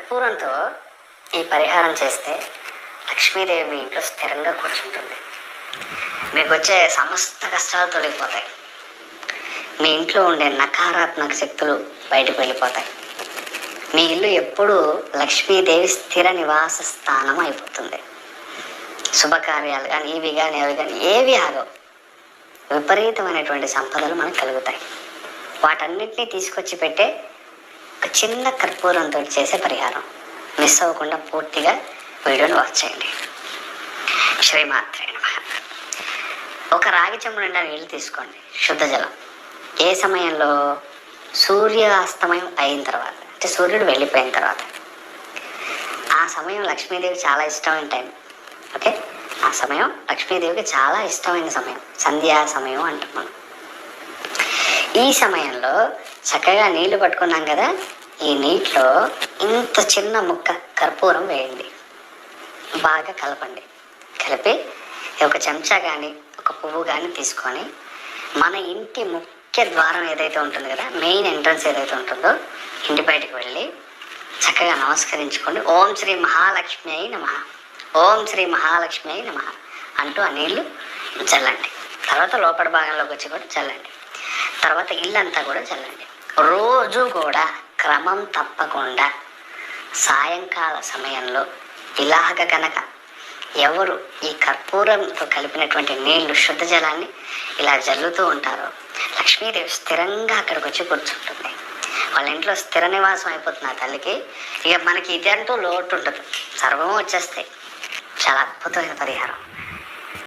కర్పూరంతో ఈ పరిహారం చేస్తే లక్ష్మీదేవి మీ ఇంట్లో స్థిరంగా కూర్చుంటుంది. మీకు వచ్చే సమస్త కష్టాలు తొలగిపోతాయి. మీ ఇంట్లో ఉండే నకారాత్మక శక్తులు బయటకు వెళ్ళిపోతాయి. మీ ఇల్లు ఎప్పుడూ లక్ష్మీదేవి స్థిర నివాస స్థానం అయిపోతుంది. శుభకార్యాలు కానీ ఇవి కానీ అవి కానీ ఏవి ఆగవు. విపరీతమైనటువంటి సంపదలు మనకు కలుగుతాయి. వాటన్నిటినీ తీసుకొచ్చి పెట్టే ఒక చిన్న కర్పూరంతో చేసే పరిహారం మిస్ అవ్వకుండా పూర్తిగా వీడియోని వాచ్ చేయండి. శ్రీమాత్రే నమః. ఒక రాగి చెంబు నిండా నీళ్ళు తీసుకోండి, శుద్ధ జలం. ఏ సమయంలో? సూర్యాస్తమయం అయిన తర్వాత, అంటే సూర్యుడు వెళ్ళిపోయిన తర్వాత. ఆ సమయం లక్ష్మీదేవి చాలా ఇష్టమైన టైం. ఓకే, ఆ సమయం లక్ష్మీదేవికి చాలా ఇష్టమైన సమయం, సంధ్యా సమయం అంటాం మనం. ఈ సమయంలో చక్కగా నీళ్లు పట్టుకున్నాం కదా, ఈ నీటిలో ఇంత చిన్న ముక్క కర్పూరం వేయండి, బాగా కలపండి. కలిపి ఒక చెంచా కానీ ఒక పువ్వు కానీ తీసుకొని మన ఇంటి ముఖ్య ద్వారం ఏదైతే ఉంటుంది కదా, మెయిన్ ఎంట్రన్స్ ఏదైతే ఉంటుందో, ఇంటి బయటకు వెళ్ళి చక్కగా నమస్కరించుకోండి. ఓం శ్రీ మహాలక్ష్మి అయి నమః, ఓం శ్రీ మహాలక్ష్మి అయి నమః అంటూ ఆ నీళ్లు చల్లండి. తర్వాత లోపల భాగంలోకి వచ్చి కూడా చల్లండి. తర్వాత ఇల్లంతా కూడా చల్లండి. రోజు కూడా క్రమం తప్పకుండా సాయంకాల సమయంలో ఇలాగ కనుక ఎవరు ఈ కర్పూరంతో కలిపినటువంటి నీళ్లు, శుద్ధ జలాన్ని ఇలా జల్లుతూ ఉంటారో లక్ష్మీదేవి స్థిరంగా అక్కడికి వచ్చి కూర్చుంటుంది. వాళ్ళ ఇంట్లో స్థిర నివాసం అయిపోతుంది ఆ తల్లికి. ఇక మనకి ఇదంటూ లోటు ఉంటుంది, సర్వము వచ్చేస్తాయి. చాలా అద్భుతమైన పరిహారం.